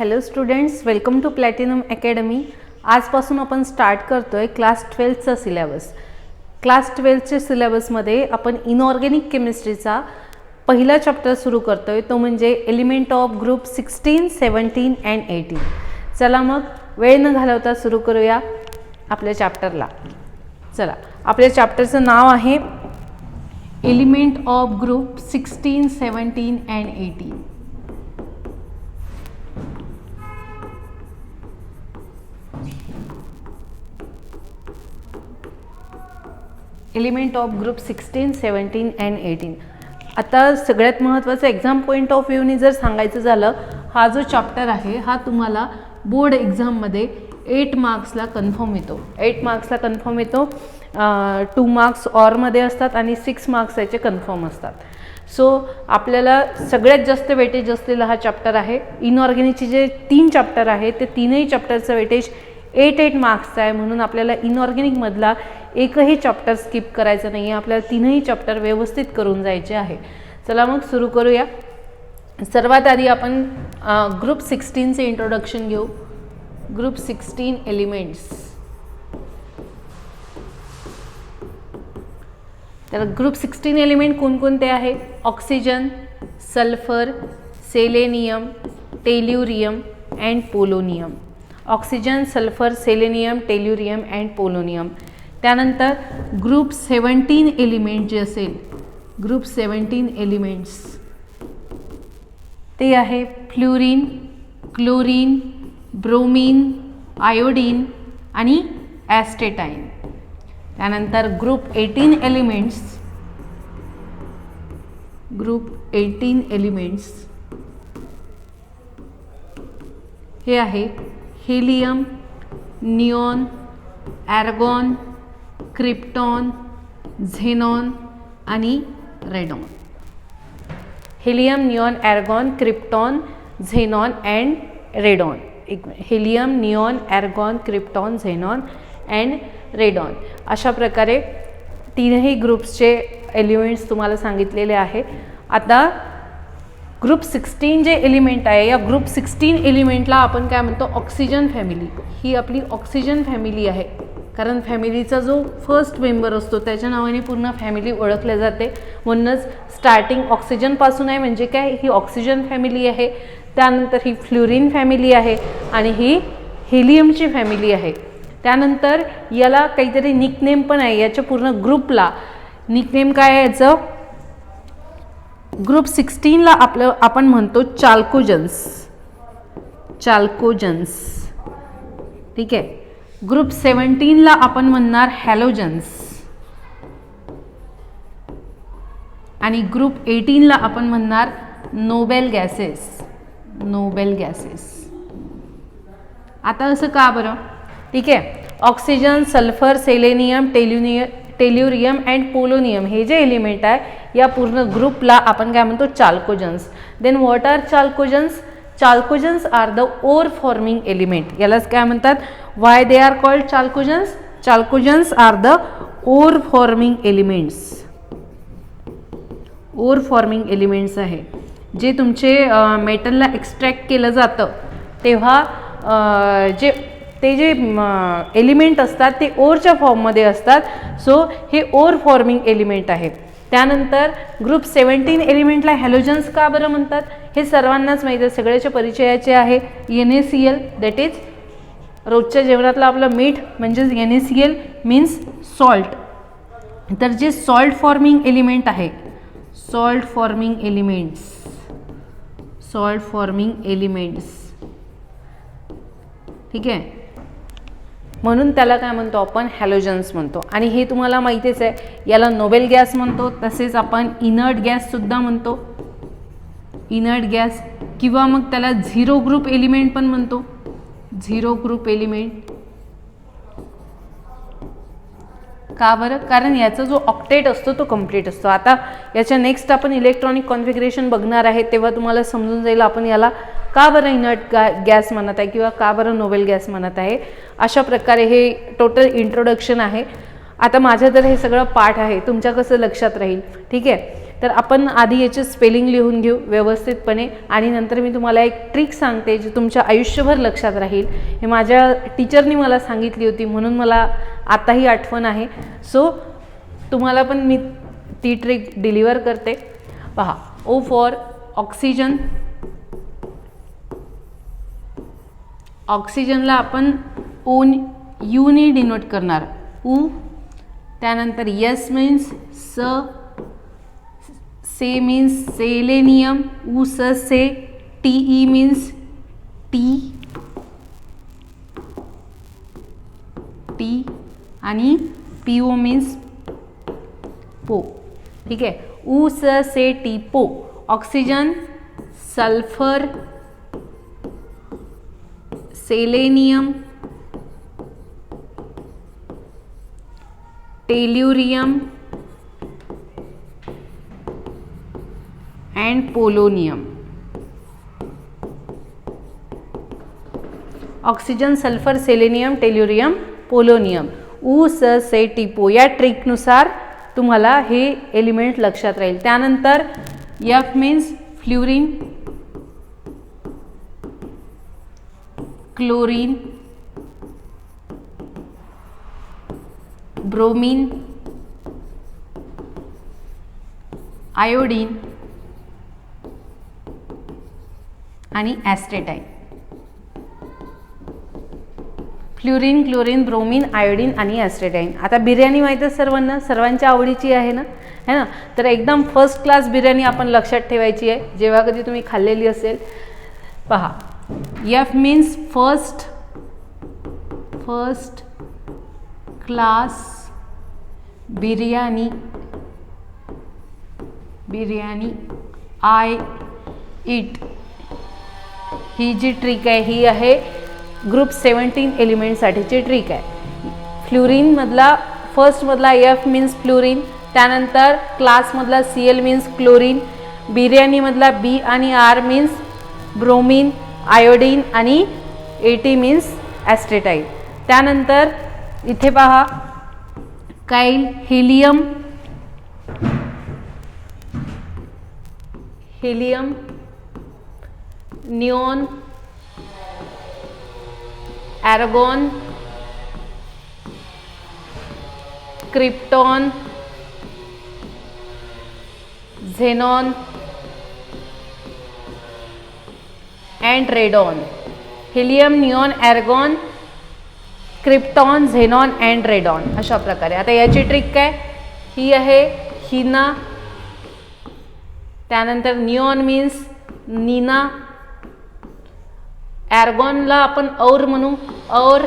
Hello students, welcome to Platinum Academy. आजपासून आपण start करतोय क्लास 12चा सिलेबस. क्लास 12च्या सिलेबसमध्ये आपण इनऑर्गॅनिक केमिस्ट्रीचा पहिला चॅप्टर सुरू करतोय, तो म्हणजे एलिमेंट ऑफ ग्रुप 16, 17 अँड 18. चला मग वेळ न घालवता सुरू करूया आपल्या चॅप्टरला. चला, आपल्या चॅप्टरचं नाव आहे element of group 16, 17 and 18. Element of group 16, 17 and 18. आता सगळ्यात महत्त्वाचं एक्झाम पॉईंट ऑफ व्ह्यूनी जर सांगायचं झालं, हा जो चॅप्टर आहे हा तुम्हाला बोर्ड एक्झाममध्ये 8 मार्क्सला कन्फर्म येतो. 8 मार्क्सला कन्फर्म येतो. 2 मार्क्स ऑरमध्ये असतात आणि 6 मार्क्स याचे कन्फर्म असतात. सो आपल्याला सगळ्यात जास्त वेटेज असलेला हा चॅप्टर आहे. इनऑर्गॅनिकचे जे 3 चॅप्टर आहे ते तीनही चॅप्टरचं वेटेज 8 मार्क्सचा आहे. म्हणून आपल्याला इनऑर्गॅनिकमधला एकही चॅप्टर स्किप करायचं नाही आहे. आपल्याला तीनही चॅप्टर व्यवस्थित करून जायचे आहे. चला मग सुरू करूया. सर्वात आधी आपण ग्रुप 16चे इंट्रोडक्शन घेऊ. Group 16 elements. तर ग्रुप 16 एलिमेंट कोणकोणते आहे? Oxygen, sulphur, selenium, tellurium and polonium. Oxygen, sulphur, selenium, tellurium and polonium. त्यानंतर ग्रुप 17 एलिमेंट जे असेल, ग्रुप 17 एलिमेंट्स ते आहे फ्लोरीन, क्लोरीन, ब्रोमीन, आयोडीन आणि ॲस्टेटाईन. त्यानंतर ग्रुप 18 एलिमेंट्स, ग्रुप 18 एलिमेंट्स हे आहे helium, neon, argon, krypton, xenon आणि radon. Helium, neon, argon, krypton, xenon and radon. Helium, neon, argon, krypton, xenon and radon. अशा प्रकारे तीनही ग्रुप्सचे एलिमेंट्स तुम्हाला सांगितलेले आहे. आता ग्रुप 16 जे एलिमेंट आहे, या ग्रुप 16 एलिमेंटला आपण काय म्हणतो? Oxygen family. ही आपली ऑक्सिजन फॅमिली आहे, कारण फॅमिलीचा जो फर्स्ट मेंबर असतो त्याच्या नावाने पूर्ण फॅमिली ओळखल्या जाते. म्हणूनच स्टार्टिंग ऑक्सिजनपासून आहे. म्हणजे काय? ही ऑक्सिजन फॅमिली आहे. त्यानंतर ही फ्लोरीन फॅमिली आहे आणि ही हेलियमची फॅमिली आहे. त्यानंतर याला काहीतरी निकनेम पण आहे. याच्या पूर्ण ग्रुपला निकनेम काय आहे याचं? ग्रुप 16ला आपण म्हणतो चाल्कोजन्स. चाल्कोजन्स, ठीक आहे. ग्रुप 17ला आपण म्हणणार हॅलोजन्स आणि ग्रुप 18ला आपण म्हणणार नोबेल गॅसेस. Nobel gases. आता असं का बरं? ठीक आहे. Oxygen, sulphur, selenium, tellurium and polonium हे जे एलिमेंट आहे या पूर्ण ग्रुपला आपण काय म्हणतो? Chalcogens. Then what are chalcogens? Chalcogens are the ore forming element. यालाच काय म्हणतात? Why they are called chalcogens? Chalcogens are the ore forming elements. Ore forming elements आहे जे तुमचे मेटलला एक्स्ट्रॅक्ट केलं जातं तेव्हा ते जे एलिमेंट असतात ते ओरच्या फॉर्ममध्ये असतात. सो हे ओर फॉर्मिंग एलिमेंट आहे. त्यानंतर ग्रुप 17 एलिमेंटला हॅलोजन्स का बरं म्हणतात? हे सर्वांनाच माहीत आहे, सगळ्याच्या परिचयाचे आहे. NaCl, दॅट इज रोजच्या जेवणातलं आपलं मीठ, म्हणजेच NaCl मीन्स सॉल्ट. तर जे सॉल्ट फॉर्मिंग एलिमेंट आहे, salt forming elements, salt forming elements, ठीक आहे. म्हणून त्याला काय म्हणतो आपण? हॅलोजन्स म्हणतो. आणि हे तुम्हाला माहितीच आहे, याला नोबेल गॅस म्हणतो. तसेच आपण इनर्ट गॅससुद्धा म्हणतो, इनर्ट गॅस. किंवा मग त्याला झिरो ग्रुप एलिमेंट पण म्हणतो, झिरो ग्रुप एलिमेंट. का बरं? कारण याचा जो ऑक्टेट असतो तो कंप्लीट असतो. आता याच्या नेक्स्ट आपण इलेक्ट्रॉनिक कॉन्फिगरेशन बघणार आहे, तेव्हा तुम्हाला समजून जाईल आपण याला का बरं इनर्ट गॅस म्हणत आहे किंवा का बरं नोबेल गॅस म्हणत आहे. अशा प्रकारे हे टोटल इंट्रोडक्शन आहे. आता माझं तर हे सगळं पाठ आहे, तुमच्या कसं लक्षात राहील? ठीक आहे. तर आपण आधी याचे स्पेलिंग लिहून घेऊ व्यवस्थितपणे आणि नंतर मी तुम्हाला एक ट्रिक सांगते जी तुमच्या आयुष्यभर लक्षात राहील. हे माझ्या टीचरनी मला सांगितली होती म्हणून मला आताही आठवण आहे. सो तुम्हाला पण मी ती ट्रिक डिलिव्हर करते. पहा, ओ फॉर ऑक्सिजन. ऑक्सिजनला आपण यूने डिनोट करणार, उ. त्यानंतर यस मीन्स स, से मीन्स सेलेनियम, उ स से. T means T, T. आणि पीओ मीन्स पो. ठीक आहे, उ स से टी पो. Oxygen, sulphur, selenium, tellurium and polonium. Oxygen, sulphur, selenium, tellurium, polonium, उ स से टिपो. या ट्रिकनुसार तुम्हाला हे एलिमेंट लक्षात राहील. त्यानंतर F means fluorine, chlorine, bromine, iodine आणि astatine. Fluorine, chlorine, bromine, iodine आणि ॲस्टेटाईन. आता बिर्याणी माहीत आहे सर्वांना, सर्वांच्या आवडीची आहे ना, है ना. तर एकदम फर्स्ट क्लास बिर्याणी आपण लक्षात ठेवायची आहे जेव्हा कधी तुम्ही खाल्लेली असेल. पहा, F means first class biryani. I eat. ही जी ट्रिक आहे ही आहे ग्रुप 17 एलिमेंटसाठीची ट्रिक आहे. फ्ल्युरिनमधला फर्स्टमधला एफ मीन्स फ्ल्युरिन, त्यानंतर क्लासमधला CL मीन्स क्लोरीन, बिर्याणीमधला B आणि R मीन्स ब्रोमीन, आयोडीन आणि AT मीन्स ॲस्टेटाईन. त्यानंतर इथे पहा, काईल, helium, neon, argon, krypton, xenon and radon. Helium, neon, argon, krypton, xenon and radon. अशा प्रकारे. आता याची ट्रिक काय, ही आहे हिना. त्यानंतर निऑन मीन्स नीना, ॲर्गॉनला आपण और म्हणू, और.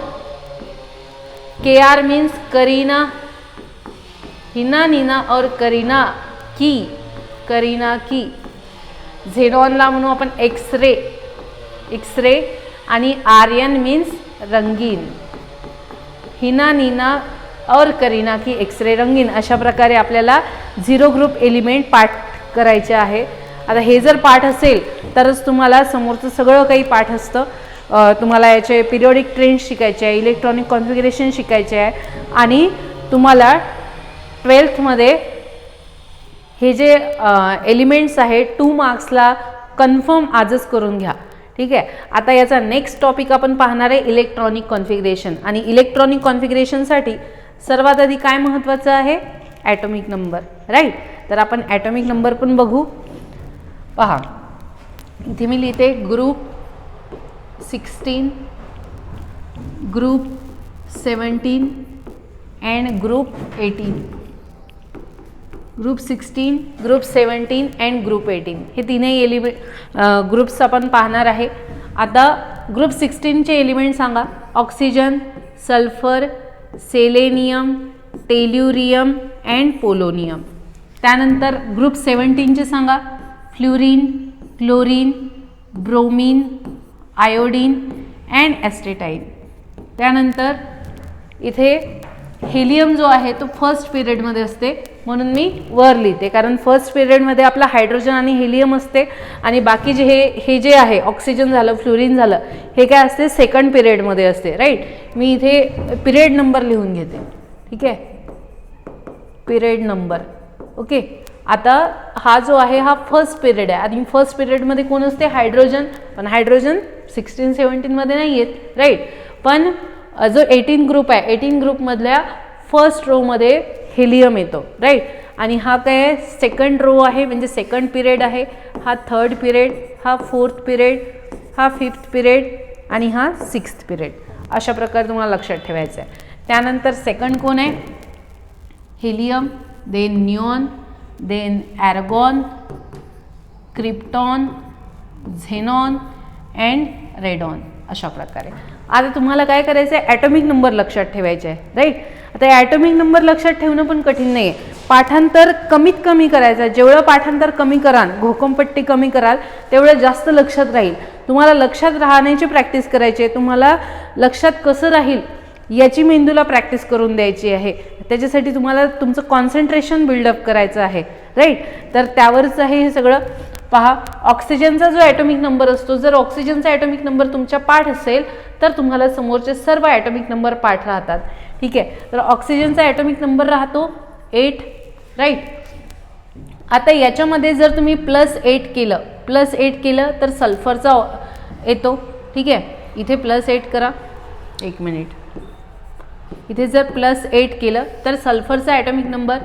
KR मीन्स करीना, हिना, नीना और करीना की. झेनॉनला म्हणू आपण एक्सरे आणि आर्यन मीन्स रंगीन. हिना, नीना और करीना की एक्सरे रंगीन. अशा प्रकारे आपल्याला 0 ग्रुप एलिमेंट पाठ करायचे आहे. आता हे जर पाठ असेल तरच तुम्हाला समोरचं सगळं काही पाठ असतं. तुम्हाला याचे पिरियोडिक ट्रेंड्स शिकायचे आहे, इलेक्ट्रॉनिक कॉन्फिगरेशन शिकायचे आहे आणि तुम्हाला 12th मध्ये हे जे एलिमेंट्स आहे 2 मार्क्सला कन्फर्म आजच करून घ्या. ठीक आहे. आता याचा नेक्स्ट टॉपिक आपण पाहणार आहे इलेक्ट्रॉनिक कॉन्फिगरेशन. आणि इलेक्ट्रॉनिक कॉन्फिगरेशनसाठी सर्वात आधी काय महत्त्वाचं आहे, ॲटॉमिक नंबर, राईट. तर आपण ॲटॉमिक नंबर पण बघू. पहा, इथे मी लिहिते group 16, group 17 and group 18. Group 16, group 17 and group 18 हे तीनही ग्रुप्स आपण पाहणार आहे. आता ग्रुप 16चे एलिमेंट सांगा. Oxygen, sulphur, selenium, tellurium and polonium. त्यानंतर ग्रुप 17चे सांगा. Fluorine, chlorine, bromine, iodine and astatine. त्यानंतर इथे हेलियम जो आहे तो फर्स्ट पिरियडमध्ये असते म्हणून मी वर लिहिते, कारण फर्स्ट पिरियडमध्ये आपला हायड्रोजन आणि हेलियम असते आणि बाकी जे हे जे आहे ऑक्सिजन झालं, फ्ल्युरिन झालं, हे काय असते सेकंड पिरियडमध्ये असते, राईट. मी इथे पिरियड नंबर लिहून घेते. ठीक आहे, पिरियड नंबर. ओके. आता हा जो आहे हा फर्स्ट पिरियड आहे आणि फर्स्ट पिरियडमध्ये कोण असते? हायड्रोजन. पण हायड्रोजन 16-17 मध्ये नाही आहेत, राईट. पण जो 18 ग्रुप आहे, 18 ग्रुपमधल्या फर्स्ट रोमध्ये हेलियम येतो, राईट. आणि हा काय आहे? सेकंड रो आहे, म्हणजे सेकंड पिरियड आहे. हा थर्ड पिरियड, हा फोर्थ पिरियड, हा फिफ्थ पिरियड आणि हा सिक्स्थ पिरियड. अशा प्रकारे तुम्हाला लक्षात ठेवायचं आहे. त्यानंतर सेकंड कोण आहे? Helium, then neon, then argon, krypton, xenon and radon. अशा प्रकारे आता तुम्हाला काय करायचं आहे? ॲटॉमिक नंबर लक्षात ठेवायचे आहे, राईट. आता ॲटॉमिक नंबर लक्षात ठेवणं पण कठीण नाही आहे. पाठांतर कमीत कमी करायचं आहे. जेवढं पाठांतर कमी कराल, घोकमपट्टी कमी कराल, तेवढं जास्त लक्षात राहील. तुम्हाला लक्षात राहण्याची प्रॅक्टिस करायची आहे. तुम्हाला लक्षात कसं राहील याची मेंदूला प्रॅक्टिस करून द्यायची आहे. त्याच्यासाठी तुम्हाला तुमचं कॉन्सन्ट्रेशन बिल्डअप करायचं आहे, राईट. तर त्यावरच आहे हे सगळं. पहा, ऑक्सिजनचा जो ॲटॉमिक नंबर असतो, जर ऑक्सिजनचा ॲटॉमिक नंबर तुमच्या पाठ असेल तर तुम्हाला समोरचे सर्व ॲटॉमिक नंबर पाठ राहतात, ठीक आहे. तर ऑक्सिजनचा ॲटॉमिक नंबर राहतो 8, राईट. आता याच्यामध्ये जर तुम्ही +8 केलं तर सल्फरचा येतो, ठीक आहे. इथे +8 करा, एक मिनिट. इथे जर +8 केलं तर सल्फरचा ॲटॉमिक नंबर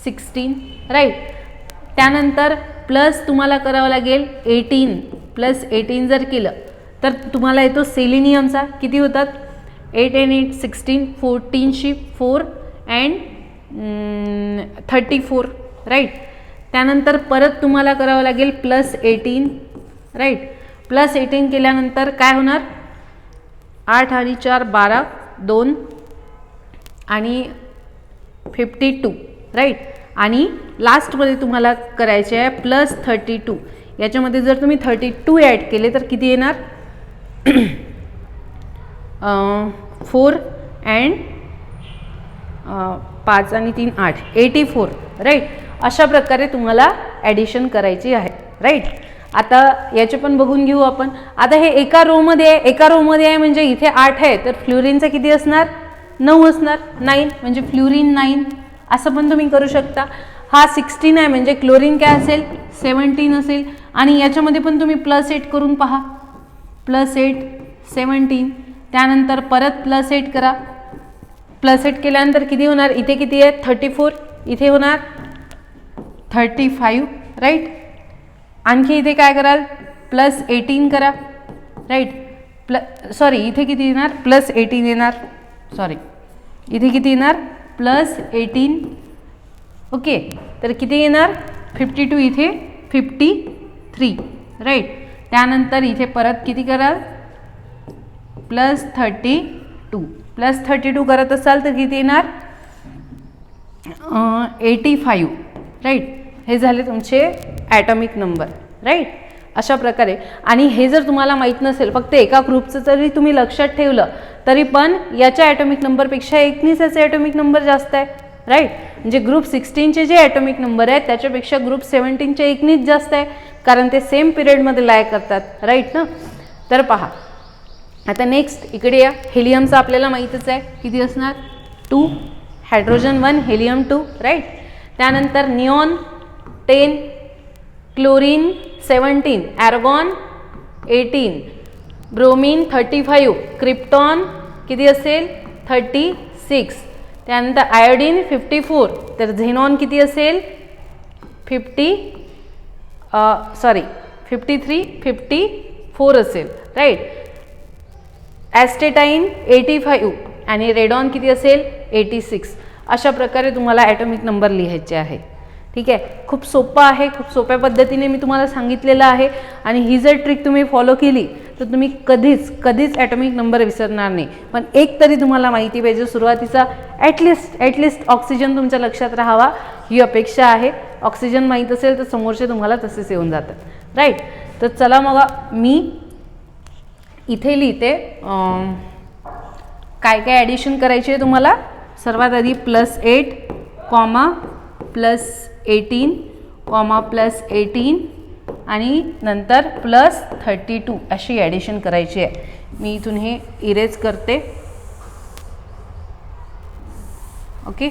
16, राईट. त्यानंतर प्लस तुम्हाला करावं लागेल 18, +18 जर केलं तर तुम्हाला येतो सेलिनियमचा. किती होतात? 8 and 8 16, 14शी 4 and 34, राईट. त्यानंतर परत तुम्हाला करावं लागेल +18, राईट. +18 केल्यानंतर काय होणार? 8 आणि 4 12, 2 आणि 52, राईट. आणि लास्टमध्ये तुम्हाला करायचे आहे +32. याच्यामध्ये जर तुम्ही 32 ॲड केले तर किती येणार? 4 and 5 आणि 3 8, 84, राईट. अशा प्रकारे तुम्हाला ॲडिशन करायची आहे, राईट. आता याचे पण बघून घेऊ आपण. आता हे एका रोमध्ये आहे म्हणजे इथे 8 आहे, तर फ्ल्युरिनचा किती असणार? 9 असणार. 9 म्हणजे फ्ल्युरिन 9, असं पण तुम्ही करू शकता. हा 16 आहे म्हणजे क्लोरीन काय असेल? 17 असेल. आणि याच्यामध्ये पण तुम्ही +8 करून पहा. +8 17. त्यानंतर परत +8 करा. +8 केल्यानंतर किती होणार? इथे किती आहे? 34. इथे होणार 35, राईट. आणखी इथे काय कराल? +18 करा, राईट. सॉरी, इथे किती येणार? +18 येणार. सॉरी, इथे किती येणार? +18, ओके. तर किती येणार? 52. इथे 53, राईट. त्यानंतर इथे परत किती कराल? +32 करत असाल तर किती येणार? 85, राईट. हे झाले तुमचे ॲटॉमिक नंबर, राईट. अशा प्रकारे. आणि हे जर तुम्हाला माहीत नसेल, फक्त एका ग्रुपचं जरी तुम्ही लक्षात ठेवलं तरी पण याच्या ॲटॉमिक नंबरपेक्षा 19चे ॲटॉमिक नंबर जास्त आहे, राईट. म्हणजे ग्रुप 16चे जे ॲटॉमिक नंबर आहेत त्याच्यापेक्षा ग्रुप 17चे 19 जास्त आहे, कारण ते सेम पिरियडमध्ये लाय करतात, राईट ना. तर पहा, आता नेक्स्ट इकडे या. हेलियमचं आपल्याला माहीतच आहे किती असणार? 2, हायड्रोजन 1, हेलियम 2, राईट. त्यानंतर neon 10, chlorine 17, argon 18, bromine 35, krypton किती असेल? 36. त्यानंतर आयोडीन 54. तर झेनॉन किती असेल? 54 असेल, राईट. ॲस्टेटाईन 85 आणि रेडॉन किती असेल? 86. अशा प्रकारे तुम्हाला ॲटॉमिक नंबर लिहायचे आहे, ठीक आहे. खूप सोपं आहे, खूप सोप्या पद्धतीने मी तुम्हाला सांगितलेलं आहे. आणि ही जर ट्रिक तुम्ही फॉलो केली तर तुम्ही कधीच ॲटॉमिक नंबर विसरणार नाही. पण एक तरी तुम्हाला माहिती पाहिजे सुरुवातीचा, ॲटलिस्ट ऑक्सिजन तुमच्या लक्षात राहावा ही अपेक्षा आहे. ऑक्सिजन माहीत असेल तर समोरचे तुम्हाला तसेच येऊन जातात, राईट. तर चला मग मी इथे लिहिते काय काय ॲडिशन करायची आहे तुम्हाला. सर्वात आधी +8, +18, +18 आणि नंतर +32 अशी ॲडिशन करायची आहे. मी इथून हे इरेज करते, ओके.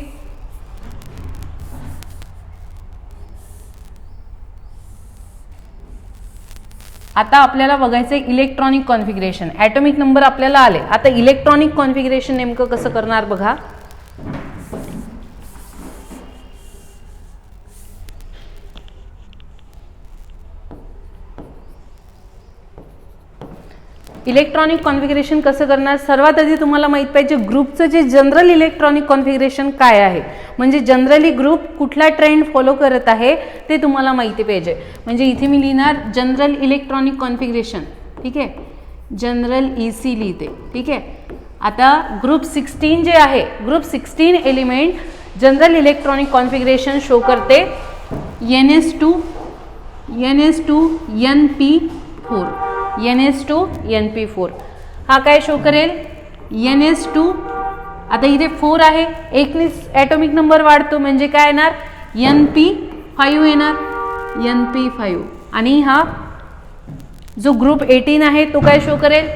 आता आपल्याला बघायचं आहे इलेक्ट्रॉनिक कॉन्फिगरेशन. ॲटॉमिक नंबर आपल्याला आले. आता इलेक्ट्रॉनिक कॉन्फिगरेशन नेमकं कसं करणार बघा. इलेक्ट्रॉनिक कॉन्फिगरेशन कसं करणार. सर्वात आधी तुम्हाला माहित पाहिजे ग्रुपचं जे जनरल इलेक्ट्रॉनिक कॉन्फिगरेशन काय आहे, म्हणजे जनरली ग्रुप कुठला ट्रेंड फॉलो करत आहे ते तुम्हाला माहिती पाहिजे. म्हणजे इथे मी लिहिणार जनरल इलेक्ट्रॉनिक कॉन्फिगरेशन. ठीक आहे, जनरल EC लिहिते. ठीक आहे. आता ग्रुप 16 जे आहे, group 16 element general electronic configuration show करते NS2 NP4. NS2 NP4 हा काय शो करेल NS2. आता इथे 4 आहे, एकनीच ॲटॉमिक नंबर वाढतो म्हणजे काय येणार NP5 येणार NP5. आणि हा जो ग्रुप 18 आहे तो काय शो करेल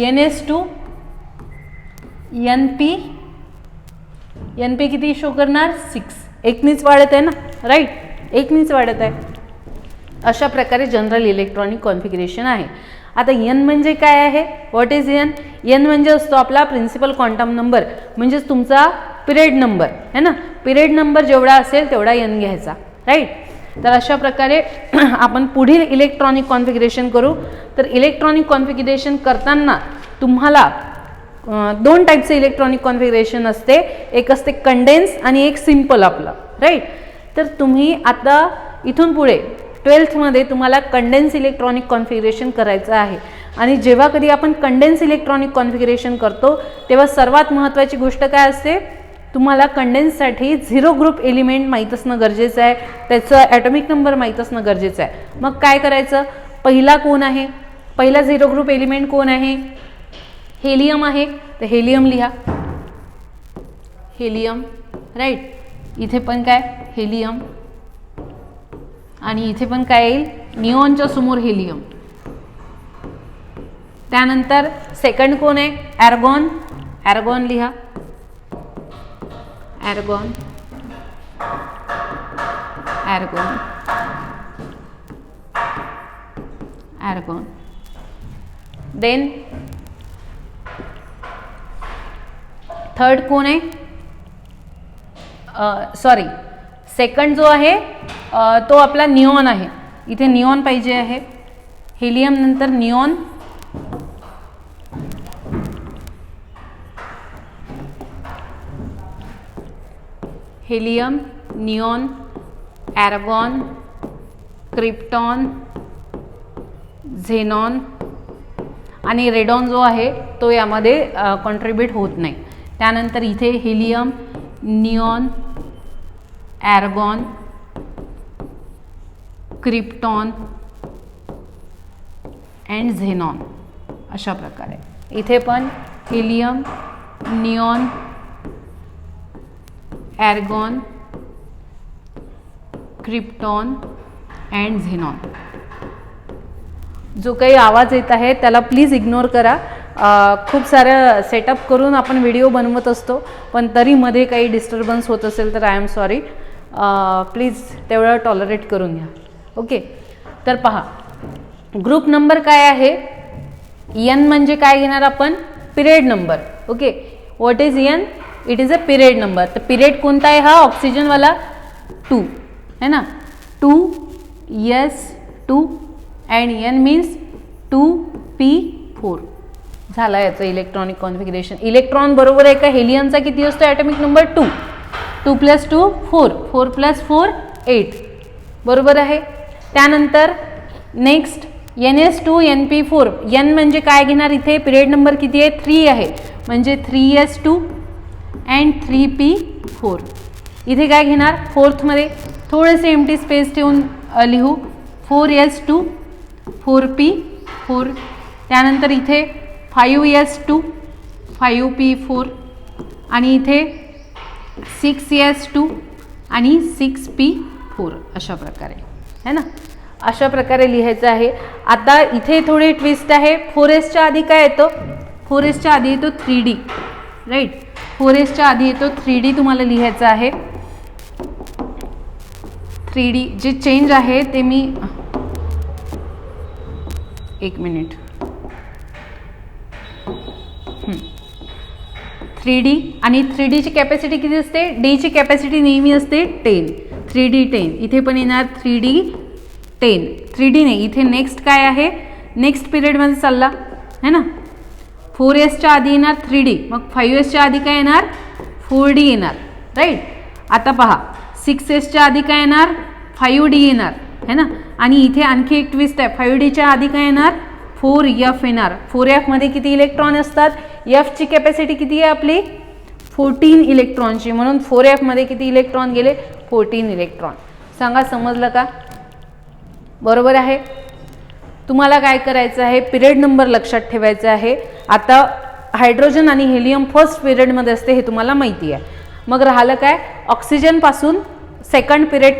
NS2 NP किती शो करणार 6. एकनीच वाढत आहे ना, राईट, एकनीच वाढत आहे. अशा प्रकारे जनरल इलेक्ट्रॉनिक कॉन्फिगरेशन आहे. आता N म्हणजे काय आहे, व्हॉट इज N. N म्हणजे असतो आपला प्रिन्सिपल क्वांटम नंबर, म्हणजेच तुमचा पिरियड नंबर है ना. पिरियड नंबर जेवढा असेल तेवढा N घ्यायचा, राईट. तर अशा प्रकारे आपण पुढील इलेक्ट्रॉनिक कॉन्फिगरेशन करू. तर इलेक्ट्रॉनिक कॉन्फिगरेशन करताना तुम्हाला 2 टाईपचे इलेक्ट्रॉनिक कॉन्फिगरेशन असते. एक असते कंडेन्स आणि एक सिम्पल आपलं, राईट. तर तुम्ही आता इथून पुढे 12th मध्ये तुम्हाला कंडेन्स इलेक्ट्रॉनिक कॉन्फिगरेशन करायचं आहे. आणि जेव्हा कधी आपण कंडेन्स इलेक्ट्रॉनिक कॉन्फिगरेशन करतो तेव्हा सर्वात महत्त्वाची गोष्ट काय असते, तुम्हाला कंडेन्ससाठी 0 ग्रुप एलिमेंट माहीत असणं गरजेचं आहे, त्याचं ॲटॉमिक नंबर माहीत असणं गरजेचं आहे. मग काय करायचं, पहिला कोण आहे, पहिला 0 ग्रुप एलिमेंट कोण आहे, हेलियम आहे. तर हेलियम लिहा, हेलियम, राईट. इथे पण काय हेलियम आणि इथे पण काय येईल निऑनच्या समोर हेलियम. त्यानंतर सेकंड कोण आहे ॲर्गॉन. ॲर्गॉन लिहा, argon, argon, argon. Then third कोण आहे, सॉरी सेकंड जो आहे तो आपला निऑन आहे. इथे निऑन पाहिजे आहे. हेलियम नंतर neon, helium, neon, argon, krypton, xenon आणि रेडॉन जो आहे तो यामध्ये कॉन्ट्रीब्यूट होत नाही. त्यानंतर इथे helium, neon, argon, krypton and xenon. अशा प्रकारे इथे पण helium, neon, argon, krypton and xenon. जो काही आवाज येत आहे त्याला प्लीज इग्नोर करा. खूप साऱ्या सेटअप करून आपण व्हिडिओ बनवत असतो, पण तरी मध्ये काही डिस्टर्बन्स होत असेल तर आय एम सॉरी. प्लीज तेवढं टॉलरेट करून घ्या. ओके. तर पहा ग्रुप नंबर काय आहे, N म्हणजे काय घेणार आपण period number. Okay. What is N, it is a period number. तर पिरियड कोणता आहे हा ऑक्सिजनवाला 2 है ना. 2s2 and N means 2p4 झाला याचं इलेक्ट्रॉनिक कॉन्फिगरेशन. इलेक्ट्रॉन बरोबर आहे का हेलियमचा किती असतो ॲटॉमिक नंबर 2. 2 + 2 4, 4 + 4 8 बरोबर आहे. त्यानंतर नेक्स्ट NS2 NP4. N म्हणजे काय घेणार, इथे पिरियड नंबर किती आहे 3 आहे म्हणजे 3s2 अँड 3p4. इथे काय घेणार फोर्थमध्ये थोडेसे एम्प्टी स्पेस ठेवून लिहू 4s2 4p4. त्यानंतर इथे 5s2 5p4 आणि इथे 6s2 आणि 6p4 अशा प्रकारे है ना. अशा प्रकारे लिहायचं आहे. आता इथे थोडी ट्विस्ट आहे. 4sच्या आधी काय येतो, 4sच्या आधी येतो 3d, राईट. 4sच्या आधी येतो 3d तुम्हाला लिहायचं आहे. 3d जे चेंज आहे ते मी एक मिनिट. 3D आणि 3Dची कॅपॅसिटी किती असते? Dची कॅपॅसिटी नेहमी असते 10. 3D 10. इथे पण येणार 3D 10. 3D नाही, इथे नेक्स्ट काय आहे? नेक्स्ट पिरियडमध्ये चालला है ना. 4S आधी येणार 3D, मग 5S आधी काय येणार? 4D येणार, राईट. आता पहा 6S आधी काय येणार? 5D येणार है ना. आणि इथे आणखी एक ट्विस्ट आहे. 5D आधी काय येणार? 4F येणार. 4F मध्ये किती इलेक्ट्रॉन असतात? F ची कॅपॅसिटी किती आहे आपली? 14 इलेक्ट्रॉनची. म्हणून 4F मध्ये किती इलेक्ट्रॉन गेले? 14 इलेक्ट्रॉन. सांगा समजलं का? बरोबर आहे. तुम्हाला काय करायचं आहे? पिरियड नंबर लक्षात ठेवायचा आहे. आता हायड्रोजन आणि हेलियम फर्स्ट पिरियडमध्ये असते हे तुम्हाला माहिती आहे. मग राहिलं काय? ऑक्सिजन पासून सेकंड पिरियड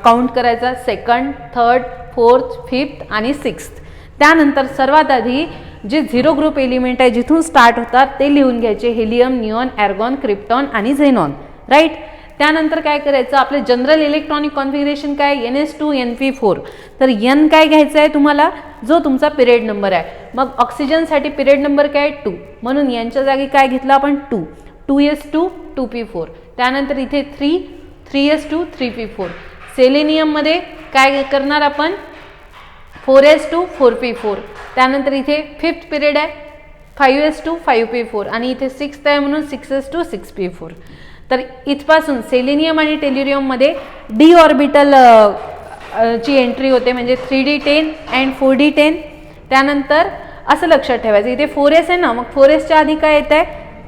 काउंट करायचा. सेकंड, थर्ड, फोर्थ, फिफ्थ आणि सिक्स्थ. त्यानंतर सर्वात आधी जे 0 ग्रुप एलिमेंट आहे जिथून स्टार्ट होतात ते लिहून घ्यायचे. हेलियम, निऑन, आर्गॉन, क्रिप्टॉन आणि झेनॉन, राईट. त्यानंतर काय करायचं? आपले जनरल इलेक्ट्रॉनिक कॉन्फिगरेशन काय? NS2 NP4. तर N काय घ्यायचं आहे तुम्हाला? जो तुमचा पिरियड नंबर आहे. मग ऑक्सिजनसाठी पिरियड नंबर काय? 2. म्हणून यांच्या जागी काय घेतलं आपण? 2. 2s2 2p4. त्यानंतर इथे 3 3s2 3p4. सेलेनियममध्ये काय करणार आपण? 4s2 4p4. त्यानंतर इथे फिफ्थ पिरियड आहे 5s2 5p4 आणि इथे सिक्स्थ आहे म्हणून 6s2 6p4. तर इथपासून सेलेनियम आणि टेल्युरियममध्ये डी ऑर्बिटल ची एंट्री होते, म्हणजे 3d10 अँड 4d10. त्यानंतर असं लक्षात ठेवायचं इथे 4s आहे ना, मग 4sच्या आधी काय येत आहे?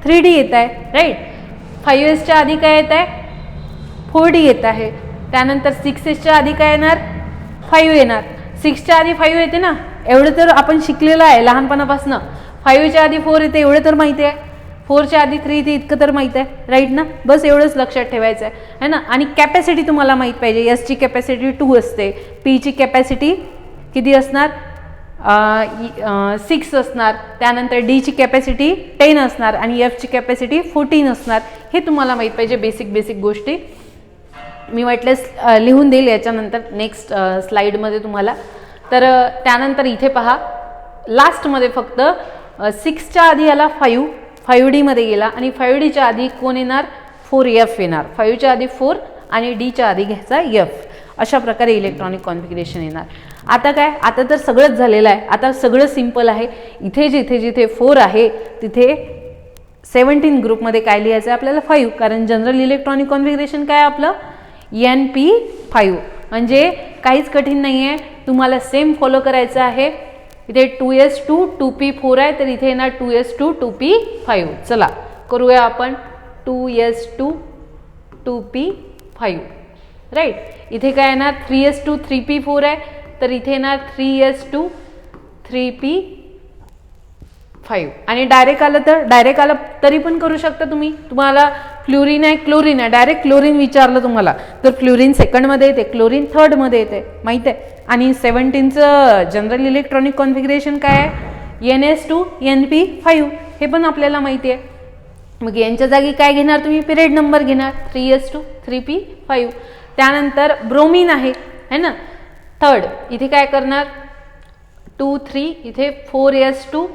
3d येत आहे, राईट. 5sच्या आधी काय येत आहे? 4d येत आहे. त्यानंतर 6sच्या आधी काय येणार? 5 येणार. 6च्या आधी 5 येते ना, एवढं तर आपण शिकलेलं आहे लहानपणापासून. 5च्या आधी 4 येते एवढं तर माहिती आहे. 4च्या आधी 3 येते इतकं तर माहित आहे, राईट ना. बस एवढंच लक्षात ठेवायचं आहे ना. आणि कॅपॅसिटी तुम्हाला माहीत पाहिजे. एसची कॅपॅसिटी 2 असते. पीची कॅपॅसिटी किती असणार? 6 असणार. त्यानंतर डीची कॅपॅसिटी 10 असणार आणि एफची कॅपॅसिटी 14 असणार. हे तुम्हाला माहीत पाहिजे. बेसिक गोष्टी मी वाटलं लिहून देईल याच्यानंतर नेक्स्ट स्लाईडमध्ये तुम्हाला. तर त्यानंतर इथे पहा लास्टमध्ये फक्त 6च्या आधी याला 5d मध्ये गेला आणि 5dच्या आधी कोण येणार? 4f येणार. 5च्या आधी 4 आणि डीच्या आधी घ्यायचा f. अशा प्रकारे इलेक्ट्रॉनिक कॉन्फिगरेशन येणार. आता काय? आता तर सगळंच झालेलं आहे. आता सगळं सिंपल आहे. इथे जिथे 4 आहे तिथे 17 ग्रुपमध्ये काय लिहायचं आहे आपल्याला? 5. कारण जनरल इलेक्ट्रॉनिक कॉन्फिगरेशन काय आपलं? NP5. म्हणजे काहीच कठीण नाही आहे. तुम्हाला सेम फॉलो करायचं आहे. इथे 2s2 2p4 आहे तर इथे येणार 2s2 2p5. चला करूया आपण. 2s2 2p5, right. इथे काय येणार? 3s2 3p4 आहे तर इथे येणार 3s2 3p5. आणि डायरेक्ट आलं तरी पण करू शकता तुम्ही. तुम्हाला फ्लोरीन आहे क्लोरीन आहे, डायरेक्ट क्लोरीन विचारलं तुम्हाला तर फ्लोरीन सेकंडमध्ये येते, क्लोरीन थर्डमध्ये येते, माहीत आहे. आणि 17चं जनरल इलेक्ट्रॉनिक कॉन्फिगरेशन काय आहे? NS2 NP5. हे पण आपल्याला माहिती आहे. मग यांच्या जागी काय घेणार तुम्ही? पिरियड नंबर घेणार 3s2 3p5. त्यानंतर ब्रोमीन आहे है ना, थर्ड. इथे काय करणार? 2 3. इथे 4s2.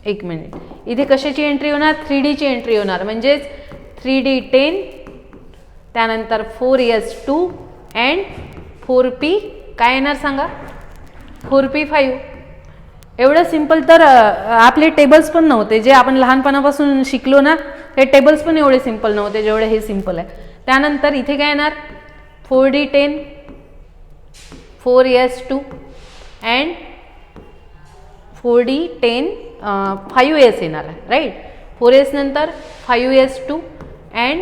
एक मिनिट. इथे कशाची एंट्री होणार? 3dची एंट्री होणार. म्हणजेच 3d10 त्यानंतर 4s2 अँड 4p काय येणार सांगा? 4p5. एवढं सिंपल. तर आपले टेबल्स पण नव्हते जे आपण लहानपणापासून शिकलो ना, ते टेबल्स पण एवढे सिंपल नव्हते जेवढे हे सिंपल आहे. त्यानंतर इथे काय येणार? 4d10 4s2 and 4d10 5s येणार आहे, राईट. 4s नंतर 5s2 अँड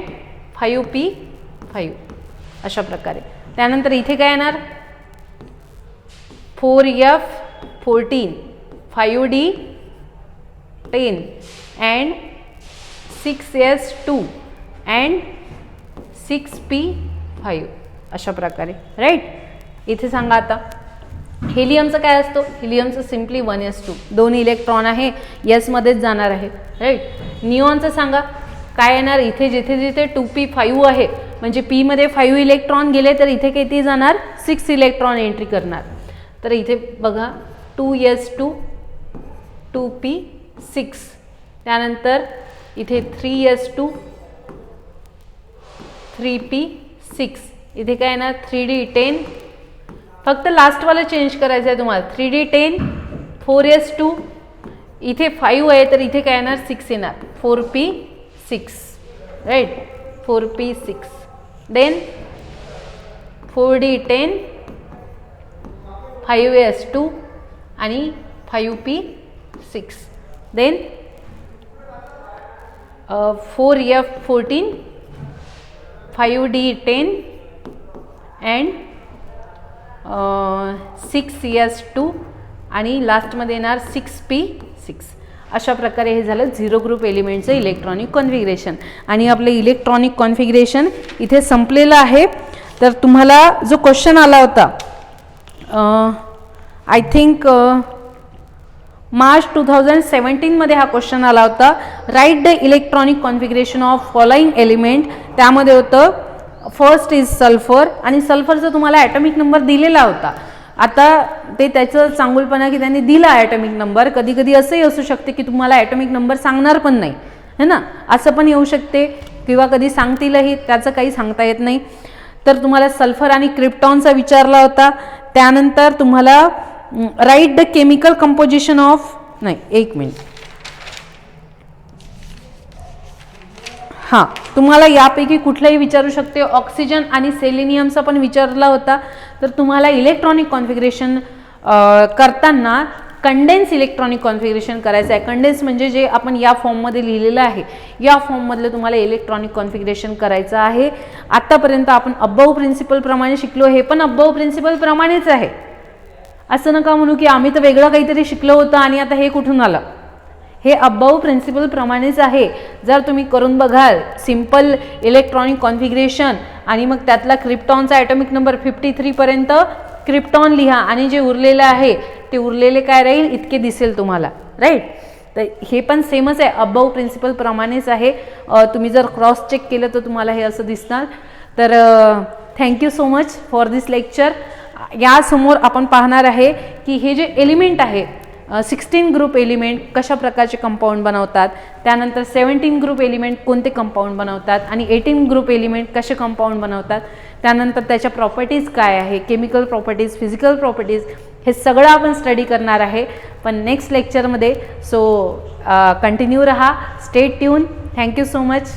5p5 अशा प्रकारे. त्यानंतर इथे काय येणार? 4f 14 5d10 and 6s2 and 6p5 अशा प्रकारे, राईट. इथे सांगा आता हेलियमचं काय असतो? हेलियमचं सिम्पली 1s2. 2 इलेक्ट्रॉन आहे, यसमध्येच जाणार आहे, राईट. निऑनचं सांगा काय येणार? इथे जिथे 2p5 आहे म्हणजे p मध्ये 5 इलेक्ट्रॉन गेले तर इथे किती जाणार? 6 इलेक्ट्रॉन एंट्री करणार. तर इथे बघा 2s2 2p6, त्यानंतर इथे 3s2 3p6, इथे काय येणार 3d10, फक्त लास्टवाला चेंज करायचं आहे तुम्हाला, 3d10 4s2, इथे 5 आहे तर इथे काय येणार 6 येणार 4p6, right 4p6, then 4d10 5s2 आणि 5p6, then 4f14 5d10 and 6s2 आणि लास्टमध्ये येणार 6p6. अशा प्रकारे हे झालं झिरो ग्रुप एलिमेंटचं इलेक्ट्रॉनिक कॉन्फिगरेशन. आणि आपलं इलेक्ट्रॉनिक कॉन्फिगरेशन इथे संपलेलं आहे. तर तुम्हाला जो क्वेश्चन आला होता आय थिंक मार्च 2017 मध्ये हा क्वेश्चन आला होता, write the electronic configuration of following element. त्यामध्ये होतं फर्स्ट इज सल्फर, आणि सल्फरचा तुम्हाला ॲटॉमिक नंबर दिलेला होता. आता ते त्याचं चांगुलपणा की त्यांनी दिला ॲटॉमिक नंबर, कधी कधी असंही असू शकते की तुम्हाला ॲटॉमिक नंबर सांगणार पण नाही है ना, असं पण येऊ शकते, किंवा कधी सांगतीलही, त्याचं काही सांगता येत नाही. तर तुम्हाला सल्फर आणि क्रिप्टॉनचा विचारला होता. त्यानंतर तुम्हाला write the chemical composition of, नाही एक मिनिट, हां तुम्हाला यापैकी कुठलाही विचारू शकते. ऑक्सिजन आणि सेलेनियमचा पण विचारला होता. तर तुम्हाला इलेक्ट्रॉनिक कॉन्फिगरेशन करताना कंडेन्स इलेक्ट्रॉनिक कॉन्फिगरेशन करायचं आहे. कंडेन्स म्हणजे जे आपण या फॉर्ममध्ये लिहिलेलं आहे, या फॉर्ममधलं तुम्हाला इलेक्ट्रॉनिक कॉन्फिगरेशन करायचं आहे. आत्तापर्यंत आपण अबव प्रिन्सिपलप्रमाणे शिकलो, हे पण अबव प्रिन्सिपलप्रमाणेच आहे. असं नका म्हणू की आम्ही तर वेगळं काहीतरी शिकलो होतं आणि आता हे कुठून आलं. हे अबव प्रिन्सिपलप्रमाणेच आहे. जर तुम्ही करून बघाल सिम्पल इलेक्ट्रॉनिक कॉन्फिगरेशन आणि मग त्यातला क्रिप्टॉनचा ॲटॉमिक नंबर 53 पर्यंत क्रिप्टॉन लिहा, आणि जे उरलेलं आहे ते उरलेले काय राहील इतके दिसेल तुम्हाला, राईट. तर हे पण सेमच आहे, अबव प्रिन्सिपलप्रमाणेच आहे. तुम्ही जर क्रॉस चेक केलं तर तुम्हाला हे असं दिसणार. तर thank you so much for this lecture. यासमोर आपण पाहणार आहे की हे जे एलिमेंट आहे 16 ग्रुप एलिमेंट कशा प्रकारचे कंपाऊंड बनवतात, त्यानंतर 17 ग्रुप एलिमेंट कोणते कंपाऊंड बनवतात, आणि 18 ग्रुप एलिमेंट कसे कंपाऊंड बनवतात, त्यानंतर त्याच्या प्रॉपर्टीज काय आहे, केमिकल प्रॉपर्टीज, फिजिकल प्रॉपर्टीज, हे सगळं आपण स्टडी करणार आहे पण नेक्स्ट लेक्चरमध्ये. सो कंटिन्यू रहा, stay tune. Thank you so much.